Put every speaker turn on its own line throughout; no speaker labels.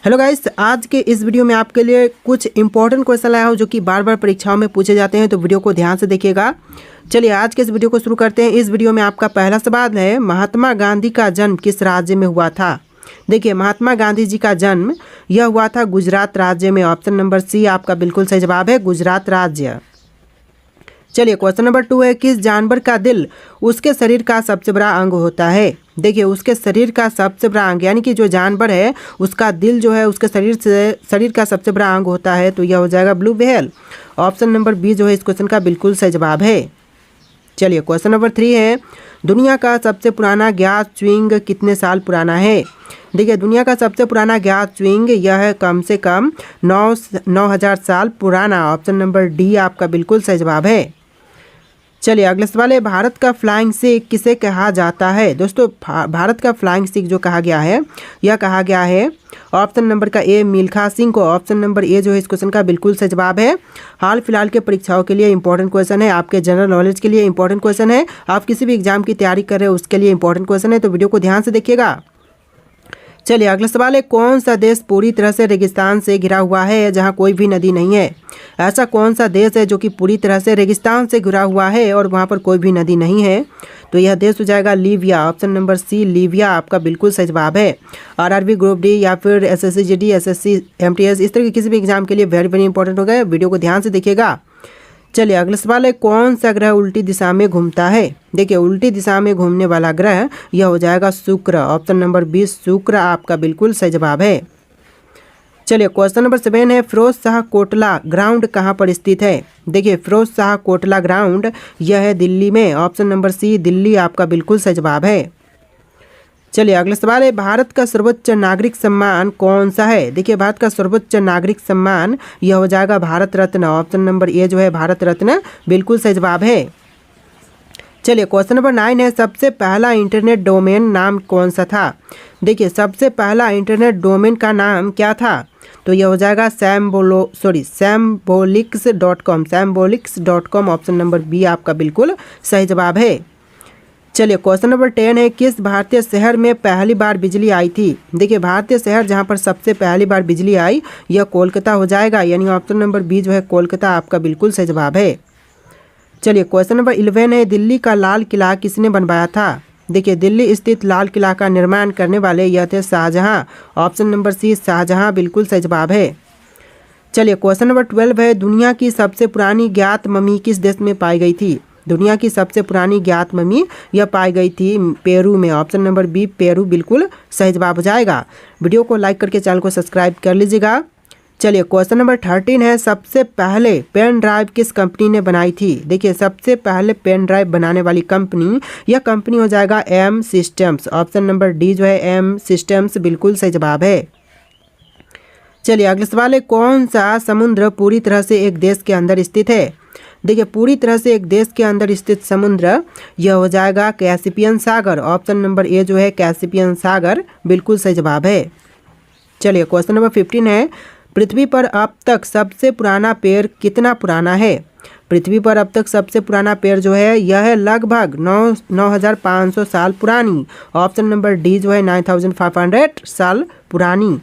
Hello guys, आज के इस वीडियो में आपके लिए कुछ इंपॉर्टेंट क्वेश्चन लाया हूँ जो कि बार बार परीक्षाओं में पूछे जाते हैं, तो वीडियो को ध्यान से देखिएगा। चलिए आज के इस वीडियो को शुरू करते हैं। इस वीडियो में आपका पहला सवाल है, महात्मा गांधी का जन्म किस राज्य में हुआ था। देखिए, महात्मा गांधी जी का जन्म यह हुआ था गुजरात राज्य में। ऑप्शन नंबर सी आपका बिल्कुल सही जवाब है, गुजरात राज्य। चलिए क्वेश्चन नंबर 2 है, किस जानवर का दिल उसके शरीर का सबसे बड़ा अंग होता है। देखिए, उसके शरीर का सबसे बड़ा अंग यानी कि जो जानवर है उसका दिल जो है उसके शरीर का सबसे बड़ा अंग होता है, तो यह हो जाएगा blue whale. Option number B जो है इस क्वेश्चन का बिल्कुल सही जवाब है। चलिए क्वेश्चन नंबर 3 है, दुनिया का सबसे पुराना ज्ञात च्युइंग कितने साल पुराना है। देखिए, दुनिया का सबसे पुराना ज्ञात च्युइंग यह है कम से कम 9,000 साल पुराना। ऑप्शन नंबर डी आपका बिल्कुल सही जवाब है। चलिए अगले सवाल है, भारत का फ्लाइंग सिख किसे कहा जाता है। दोस्तों, भारत का फ्लाइंग सिख जो कहा गया है यह कहा गया है ऑप्शन नंबर का ए मिल्खा सिंह को। ऑप्शन नंबर ए जो है इस क्वेश्चन का बिल्कुल सही जवाब है। हाल फिलहाल के परीक्षाओं के लिए इंपॉर्टेंट क्वेश्चन है, आपके जनरल नॉलेज के लिए इंपॉर्टेंट क्वेश्चन है, आप किसी भी एग्जाम की तैयारी कर रहे हो उसके लिए इंपॉर्टेंट क्वेश्चन है, तो वीडियो को ध्यान से देखिएगा। चलिए अगला सवाल है, कौन सा देश पूरी तरह से रेगिस्तान से घिरा हुआ है जहां कोई भी नदी नहीं है। ऐसा कौन सा देश है जो कि पूरी तरह से रेगिस्तान से घिरा हुआ है और वहां पर कोई भी नदी नहीं है, तो यह देश हो जाएगा Libya. Option number C Libya आपका बिल्कुल सही जवाब है। आरआरबी ग्रुप डी या फिर एसएससी जीडी एसएससी एमटीएस इस तरह के किसी भी एग्जाम के लिए वेरी वेरी इंपॉर्टेंट हो गए, वीडियो को ध्यान से देखिएगा। चलिए अगला सवाल है, कौन सा ग्रह उल्टी दिशा में घूमता है। देखिए, उल्टी दिशा में घूमने वाला ग्रह यह हो जाएगा शुक्र। ऑप्शन नंबर 20 शुक्र आपका बिल्कुल सही जवाब है। चलिए क्वेश्चन नंबर 7 है, फिरोज शाह कोटला ग्राउंड कहाँ पर स्थित है। देखिए, फिरोज शाह कोटला ग्राउंड यह है दिल्ली में। ऑप्शन नंबर सी दिल्ली आपका बिल्कुल सही जवाब है। चलिए अगला सवाल है, भारत का सर्वोच्च नागरिक सम्मान कौन सा है। देखिए, भारत का सर्वोच्च नागरिक सम्मान यह हो जाएगा Bharat Ratna. Option number A जो है भारत रत्न बिल्कुल सही जवाब है। चलिए क्वेश्चन नंबर 9 है, सबसे पहला इंटरनेट डोमेन नाम कौन सा था। देखिए, सबसे पहला इंटरनेट डोमेन का नाम क्या था, तो यह हो जाएगा symbolics.com। ऑप्शन नंबर बी आपका बिल्कुल सही जवाब है। चलिए क्वेश्चन नंबर 10 है, किस भारतीय शहर में पहली बार बिजली आई थी। देखिए, भारतीय शहर जहां पर सबसे पहली बार बिजली आई यह कोलकाता हो जाएगा, यानी ऑप्शन नंबर बी जो है कोलकाता आपका बिल्कुल सही जवाब है। चलिए क्वेश्चन नंबर 11 है, दिल्ली का लाल किला किसने बनवाया था। देखिए, दिल्ली स्थित लाल किला का निर्माण करने वाले यह थे Shahjahan. Option number C Shahjahan बिल्कुल सही जवाब है। चलिए क्वेश्चन नंबर 12 है, दुनिया की सबसे पुरानी ज्ञात मम्मी किस देश में पाई गई थी। दुनिया की सबसे पुरानी ज्ञात मम्मी यह पाई गई थी पेरू में। ऑप्शन नंबर बी पेरू बिल्कुल सही जवाब हो जाएगा। वीडियो को लाइक करके चैनल को सब्सक्राइब कर लीजिएगा। चलिए क्वेश्चन नंबर 13 है, सबसे पहले पेन ड्राइव किस कंपनी ने बनाई थी। देखिए, सबसे पहले पेन ड्राइव बनाने वाली कंपनी यह कंपनी हो जाएगा M systems. Option number D जो है एम सिस्टम्स बिल्कुल सही जवाब है। चलिए अगला सवाल है, कौन सा समुद्र पूरी तरह से एक देश के अंदर स्थित है। देखिए, पूरी तरह से एक देश के अंदर स्थित समुद्र यह हो जाएगा Caspian Sagar. Option number A जो है कैस्पियन सागर बिल्कुल सही जवाब है। चलिए क्वेश्चन नंबर 15 है, पृथ्वी पर अब तक सबसे पुराना पेड़ कितना पुराना है। पृथ्वी पर अब तक सबसे पुराना पेड़ जो है यह है लगभग 9,500 साल पुरानी। ऑप्शन नंबर डी जो है 9,500 साल पुरानी।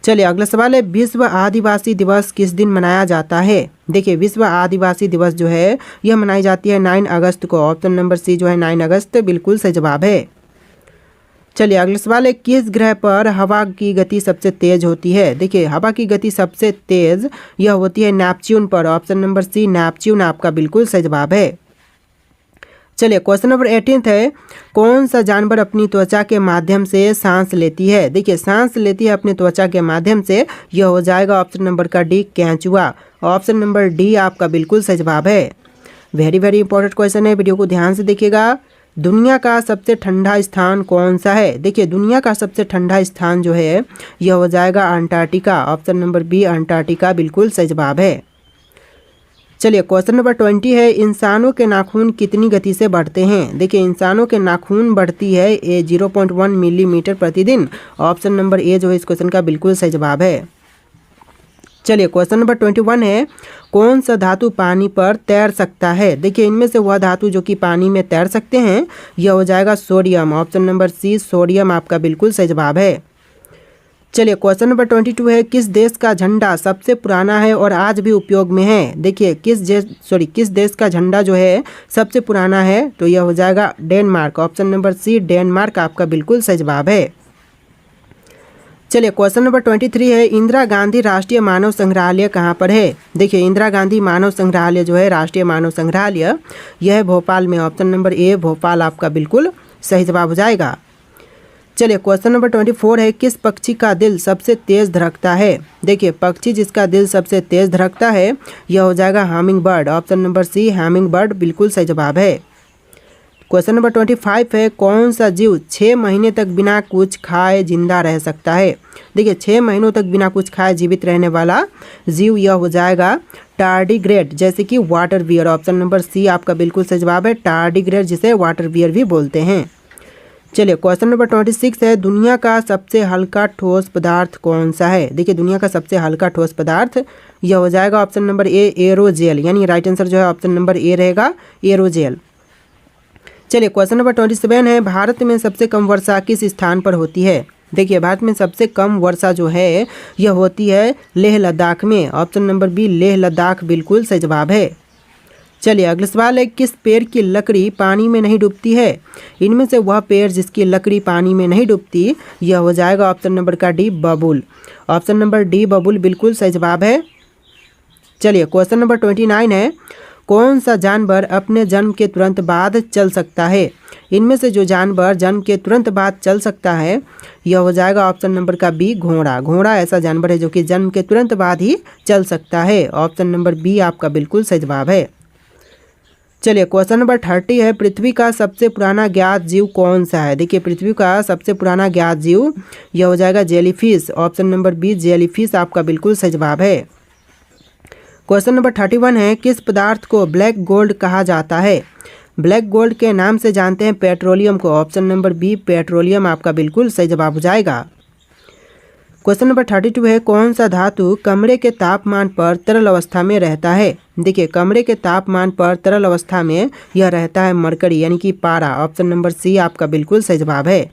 चलिए अगला सवाल है, विश्व आदिवासी दिवस किस दिन मनाया जाता है। देखिए, विश्व आदिवासी दिवस जो है यह मनाई जाती है 9 अगस्त को। ऑप्शन नंबर सी जो है 9 अगस्त बिल्कुल सही जवाब है। चलिए अगला सवाल है, किस ग्रह पर हवा की गति सबसे तेज होती है। देखिए, हवा की गति सबसे तेज यह होती है नेपच्यून पर। ऑप्शन नंबर सी नेपच्यून आपका बिल्कुल सही जवाब है। चलिए क्वेश्चन नंबर 18 है, कौन सा जानवर अपनी त्वचा के माध्यम से सांस लेती है। देखिए, सांस लेती है अपनी त्वचा के माध्यम से, यह हो जाएगा ऑप्शन नंबर का डी केंचुआ। ऑप्शन नंबर डी आपका बिल्कुल सही जवाब है। वेरी वेरी इंपॉर्टेंट क्वेश्चन है, वीडियो को ध्यान से देखिएगा। दुनिया का सबसे ठंडा स्थान कौन सा है। देखिए, दुनिया का सबसे ठंडा स्थान जो है यह हो जाएगा Antarctica. Option number B Antarctica बिल्कुल सही जवाब है। चलिए क्वेश्चन नंबर 20 है, इंसानों के नाखून कितनी गति से बढ़ते हैं। देखिए, इंसानों के नाखून बढ़ती है 0.1 मिलीमीटर प्रतिदिन। ऑप्शन नंबर ए जो है इस क्वेश्चन का बिल्कुल सही जवाब है। चलिए क्वेश्चन नंबर 21 है, कौन सा धातु पानी पर तैर सकता है। देखिए, इनमें से वह धातु जो कि पानी में तैर सकते हैं यह हो जाएगा sodium. Option number C sodium आपका बिल्कुल सही जवाब है। चलिए क्वेश्चन नंबर 22 है, किस देश का झंडा सबसे पुराना है और आज भी उपयोग में है। देखिए किस देश का झंडा जो है सबसे पुराना है, तो यह हो जाएगा Denmark. Option number C Denmark आपका बिल्कुल सही जवाब है। चलिए क्वेश्चन नंबर 23 है, इंदिरा गांधी राष्ट्रीय मानव संग्रहालय कहाँ पर है। देखिए इंदिरा गांधी मानव संग्रहालय जो है राष्ट्रीय मानव संग्रहालय यह है भोपाल में। ऑप्शन नंबर ए भोपाल आपका बिल्कुल सही जवाब हो जाएगा। चलिए क्वेश्चन नंबर 24 है, किस पक्षी का दिल सबसे तेज धड़कता है। देखिए पक्षी जिसका दिल सबसे तेज धड़कता है यह हो जाएगा humming bird. Option number C humming bird बिल्कुल सही जवाब है। क्वेश्चन नंबर 25 है, कौन सा जीव 6 महीने तक बिना कुछ खाए जिंदा रह सकता है। देखिए 6 महीनों तक बिना कुछ खाए जीवित रहने वाला जीव यह हो जाएगा टार्डिग्रेड, जैसे कि water bear. Option number C आपका बिल्कुल सही जवाब है, टार्डिग्रेड जिसे वाटर बियर भी बोलते हैं। चलिए क्वेश्चन नंबर 26 है, दुनिया का सबसे हल्का ठोस पदार्थ कौन सा है। देखिए दुनिया का सबसे हल्का ठोस पदार्थ यह हो जाएगा ऑप्शन नंबर ए एरोजेल, यानी राइट आंसर जो है ऑप्शन नंबर ए रहेगा एरोजेल। चलिए क्वेश्चन नंबर 27 है, भारत में सबसे कम वर्षा किस स्थान पर होती है। देखिए भारत में सबसे कम वर्षा जो है यह होती है लेह लद्दाख में। Option number B Leh Ladakh बिल्कुल सही जवाब है। चलिए अगला सवाल है, किस पेड़ की लकड़ी पानी में नहीं डूबती है। इनमें से वह पेड़ जिसकी लकड़ी पानी में नहीं डूबती यह हो जाएगा ऑप्शन नंबर का डी बबूल। ऑप्शन नंबर डी बबूल बिल्कुल सही जवाब है। चलिए क्वेश्चन नंबर 29 है, कौन सा जानवर अपने जन्म के तुरंत बाद चल सकता है। इनमें से जो जानवर जन्म के तुरंत बाद चल सकता है यह हो जाएगा ऑप्शन नंबर का बी घोड़ा। घोड़ा ऐसा जानवर है जो कि जन्म के तुरंत बाद ही चल सकता है। ऑप्शन नंबर बी आपका बिल्कुल सही जवाब है। चलिए क्वेश्चन नंबर 30 है, पृथ्वी का सबसे पुराना ज्ञात जीव कौन सा है। देखिए पृथ्वी का सबसे पुराना ज्ञात जीव यह हो जाएगा jellyfish. Option number B jellyfish आपका बिल्कुल सही जवाब है। क्वेश्चन नंबर 31 है, किस पदार्थ को ब्लैक गोल्ड कहा जाता है। ब्लैक गोल्ड के नाम से जानते हैं पेट्रोलियम को। ऑप्शन नंबर बी पेट्रोलियम आपका बिल्कुल सही जवाब हो जाएगा। क्वेश्चन नंबर 32 है, कौन सा धातु कमरे के तापमान पर तरल अवस्था में रहता है। देखिए कमरे के तापमान पर तरल अवस्था में यह रहता है मरकरी, यानी कि पारा। ऑप्शन नंबर सी आपका बिल्कुल सही जवाब है।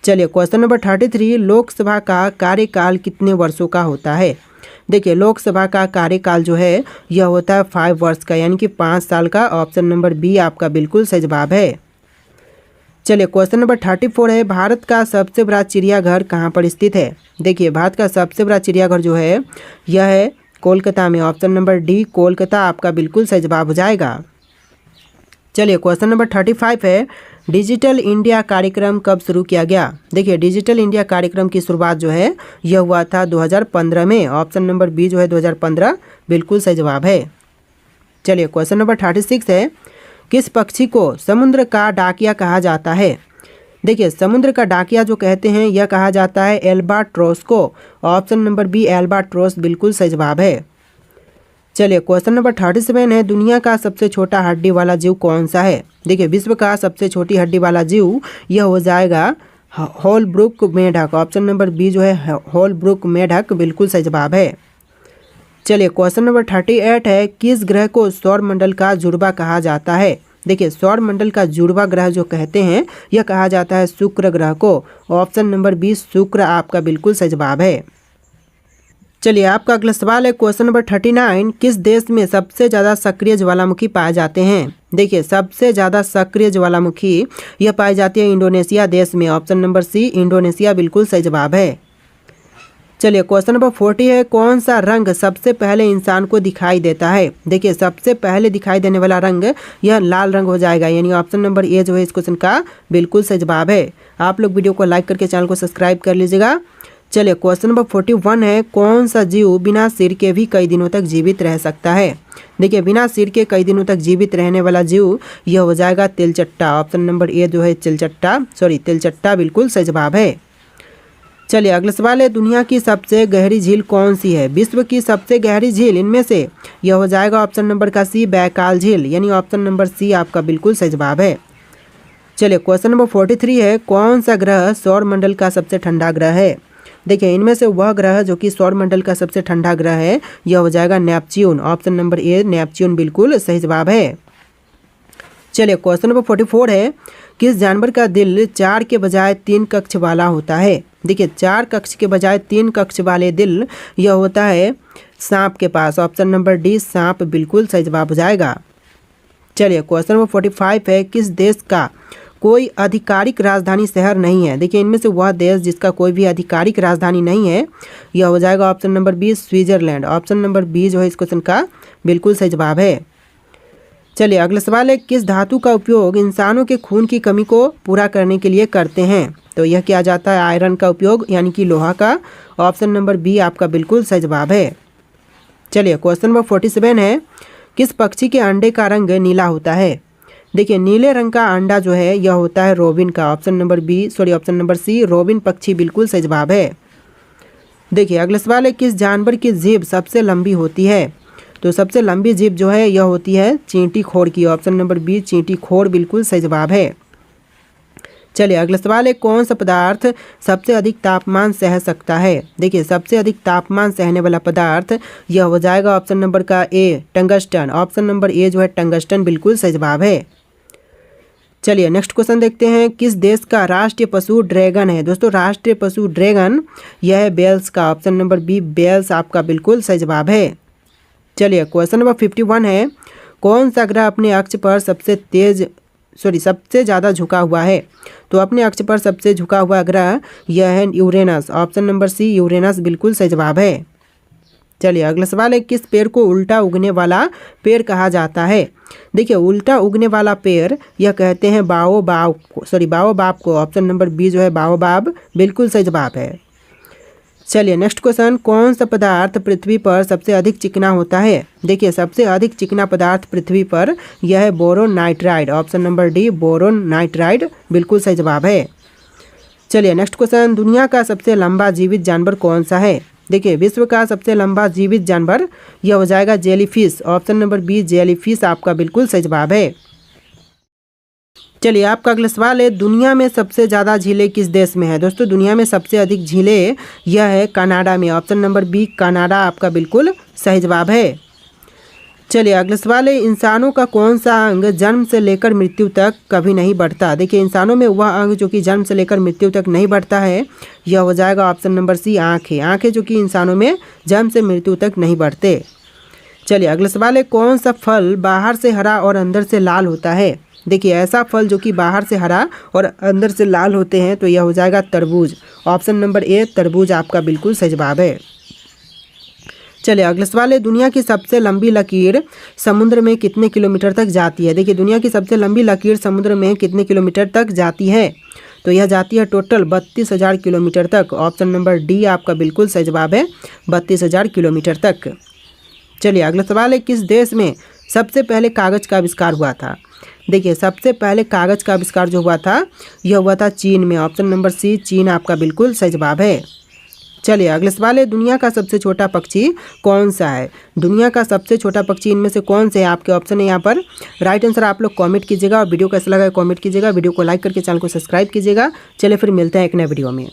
चलिए क्वेश्चन नंबर 33, लोकसभा का कार्यकाल कितने वर्षों का होता है। देखिए लोकसभा का कार्यकाल जो है यह होता है 5 वर्ष का, यानी कि 5 साल का। ऑप्शन नंबर बी आपका बिल्कुल सही जवाब है। चलिए क्वेश्चन नंबर 34 है, भारत का सबसे बड़ा चिड़ियाघर कहाँ पर स्थित है। देखिए भारत का सबसे बड़ा चिड़ियाघर जो है यह है कोलकाता में। ऑप्शन नंबर डी कोलकाता आपका बिल्कुल सही जवाब हो जाएगा। चलिए क्वेश्चन नंबर 35 है, डिजिटल इंडिया कार्यक्रम कब शुरू किया गया। देखिए डिजिटल इंडिया कार्यक्रम की शुरुआत जो है यह हुआ था 2015 में। ऑप्शन नंबर बी जो है 2015 बिल्कुल सही जवाब है। चलिए क्वेश्चन नंबर 36 है, किस पक्षी को समुद्र का डाकिया कहा जाता है। देखिए समुद्र का डाकिया जो कहते हैं यह कहा जाता है एल्बाट्रोस को। ऑप्शन नंबर बी एल्बाट्रोस बिल्कुल सही जवाब है। चलिए क्वेश्चन नंबर 37 है, दुनिया का सबसे छोटा हड्डी वाला जीव कौन सा है। देखिए विश्व का सबसे छोटी हड्डी वाला जीव यह हो जाएगा होलब्रुक मेढक। ऑप्शन नंबर बी जो है होलब्रुक मेढक बिल्कुल सही जवाब है। चलिए क्वेश्चन नंबर 38 है, किस ग्रह को सौर मंडल का जुड़वा कहा जाता है। देखिए सौर मंडल का जुड़वा ग्रह जो कहते हैं यह कहा जाता है शुक्र ग्रह को। ऑप्शन नंबर 20 शुक्र आपका बिल्कुल सही जवाब है। चलिए आपका अगला सवाल है क्वेश्चन नंबर 39, किस देश में सबसे ज़्यादा सक्रिय ज्वालामुखी पाए जाते हैं। देखिए सबसे ज़्यादा सक्रिय ज्वालामुखी यह पाई जाती है इंडोनेशिया देश में। ऑप्शन नंबर सी इंडोनेशिया बिल्कुल सही जवाब है। चलिए क्वेश्चन नंबर 40 है, कौन सा रंग सबसे पहले इंसान को दिखाई देता है। देखिए सबसे पहले दिखाई देने वाला रंग यह लाल रंग हो जाएगा, यानी ऑप्शन नंबर ए जो है इस क्वेश्चन का बिल्कुल सही जवाब है। आप लोग वीडियो को लाइक करके चैनल को सब्सक्राइब कर लीजिएगा। चलिए क्वेश्चन नंबर 41 है, कौन सा जीव बिना सिर के भी कई दिनों तक जीवित रह सकता है। देखिए बिना सिर के कई दिनों तक जीवित रहने वाला जीव यह हो जाएगा तिलचट्टा। ऑप्शन नंबर ए जो है तिलचट्टा बिल्कुल सही जवाब है। चलिए अगला सवाल है, दुनिया की सबसे गहरी झील कौन सी है। विश्व की सबसे गहरी झील इनमें से यह हो जाएगा ऑप्शन नंबर का सी बैकाल झील, यानी ऑप्शन नंबर सी आपका बिल्कुल सही जवाब है। चलिए क्वेश्चन नंबर 43 है, कौन सा ग्रह सौर मंडल का सबसे ठंडा ग्रह है। देखिए इनमें से वह ग्रह जो कि सौर मंडल का सबसे ठंडा ग्रह है यह हो जाएगा Neptune. Option number A Neptune बिल्कुल सही जवाब है। चलिए क्वेश्चन नंबर 44 है, किस जानवर का दिल 4 के बजाय 3 कक्ष वाला होता है। देखिए 4 कक्ष के बजाय 3 कक्ष वाले दिल यह होता है सांप के पास। ऑप्शन नंबर डी सांप बिल्कुल सही जवाब हो जाएगा। चलिए क्वेश्चन नंबर 45 है, किस देश का कोई आधिकारिक राजधानी शहर नहीं है। देखिए इनमें से वह देश जिसका कोई भी आधिकारिक राजधानी नहीं है यह हो जाएगा option number B Switzerland. Option number B जो है इस क्वेश्चन का बिल्कुल सही जवाब है। चलिए अगला सवाल है, किस धातु का उपयोग इंसानों के खून की कमी को पूरा करने के लिए करते हैं। तो यह किया जाता है आयरन का उपयोग यानी कि लोहा का। ऑप्शन नंबर बी आपका बिल्कुल सही जवाब है। चलिए क्वेश्चन नंबर 47 है, किस पक्षी के अंडे का रंग नीला होता है। देखिए नीले रंग का अंडा जो है यह होता है रोबिन का। ऑप्शन नंबर सी रोबिन पक्षी बिल्कुल सही जवाब है। देखिए अगला सवाल है, किस जानवर की जीभ सबसे लंबी होती है। तो सबसे लंबी जीभ जो है यह होती है चींटी खोर की। ऑप्शन नंबर बी चींटी खोर बिल्कुल सही जवाब है। चलिए अगला सवाल है, कौन सा पदार्थ सबसे अधिक तापमान सह सकता है। देखिए सबसे अधिक तापमान सहने वाला पदार्थ यह हो जाएगा ऑप्शन नंबर का ए टंगस्टन। ऑप्शन नंबर ए जो है टंगस्टन बिल्कुल सही जवाब है। चलिए नेक्स्ट क्वेश्चन देखते हैं, किस देश का राष्ट्रीय पशु ड्रैगन है। दोस्तों राष्ट्रीय पशु ड्रैगन यह है वेल्स का। ऑप्शन नंबर बी वेल्स आपका बिल्कुल सही जवाब है। चलिए क्वेश्चन नंबर 51 है, कौन सा ग्रह अपने अक्ष पर सबसे ज़्यादा झुका हुआ है। तो अपने अक्ष पर सबसे झुका हुआ ग्रह यह है Uranus. Option number C Uranus बिल्कुल सही जवाब है। चलिए अगला सवाल है, किस पेड़ को उल्टा उगने वाला पेड़ कहा जाता है। देखिए उल्टा उगने वाला पेड़ यह कहते हैं बाओबाब को। ऑप्शन नंबर बी जो है बाओबाब बिल्कुल सही जवाब है। चलिए नेक्स्ट क्वेश्चन, कौन सा पदार्थ पृथ्वी पर सबसे अधिक चिकना होता है। देखिए सबसे अधिक चिकना पदार्थ पृथ्वी पर यह है boron nitride. Option number D boron nitride बिल्कुल सही जवाब है। चलिए नेक्स्ट क्वेश्चन, दुनिया का सबसे लंबा जीवित जानवर कौन सा है। देखिए विश्व का सबसे लंबा जीवित जानवर यह हो जाएगा jellyfish. Option number B jellyfish आपका बिल्कुल सही जवाब है। चलिए आपका अगला सवाल है, दुनिया में सबसे ज़्यादा झीलें किस देश में है। दोस्तों दुनिया में सबसे अधिक झीलें यह है कनाडा में। ऑप्शन नंबर बी कनाडा आपका बिल्कुल सही जवाब है। चलिए अगला सवाल है, इंसानों का कौन सा अंग जन्म से लेकर मृत्यु तक कभी नहीं बढ़ता। देखिए इंसानों में वह अंग जो कि जन्म से लेकर मृत्यु तक नहीं बढ़ता है यह हो जाएगा ऑप्शन नंबर सी आँखें। आँखें जो कि इंसानों में जन्म से मृत्यु तक नहीं बढ़ते। चलिए अगला सवाल है, कौन सा फल बाहर से हरा और अंदर से लाल होता है। देखिए ऐसा फल जो कि बाहर से हरा और अंदर से लाल होते हैं तो यह हो जाएगा तरबूज। ऑप्शन नंबर ए तरबूज आपका बिल्कुल सही जवाब है। चलिए अगला सवाल है, दुनिया की सबसे लंबी लकीर समुद्र में कितने किलोमीटर तक जाती है। देखिए दुनिया की सबसे लंबी लकीर समुद्र में कितने किलोमीटर तक जाती है। तो यह जाती है टोटल 32,000 किलोमीटर तक। ऑप्शन नंबर डी आपका बिल्कुल सही जवाब है 32,000 किलोमीटर तक। चलिए अगला सवाल है, किस देश में सबसे पहले कागज़ का आविष्कार हुआ था। देखिए सबसे पहले कागज़ का आविष्कार जो हुआ था यह हुआ था चीन में। ऑप्शन नंबर सी चीन आपका बिल्कुल सही जवाब है। चलिए अगले सवाल है, दुनिया का सबसे छोटा पक्षी कौन सा है। दुनिया का सबसे छोटा पक्षी इनमें से कौन से है। आपके ऑप्शन है यहाँ पर। राइट आंसर आप लोग कमेंट कीजिएगा और वीडियो कैसा लगा कमेंट कीजिएगा। वीडियो को लाइक करके चैनल को सब्सक्राइब कीजिएगा। चलिए फिर मिलते हैं एक नए वीडियो में।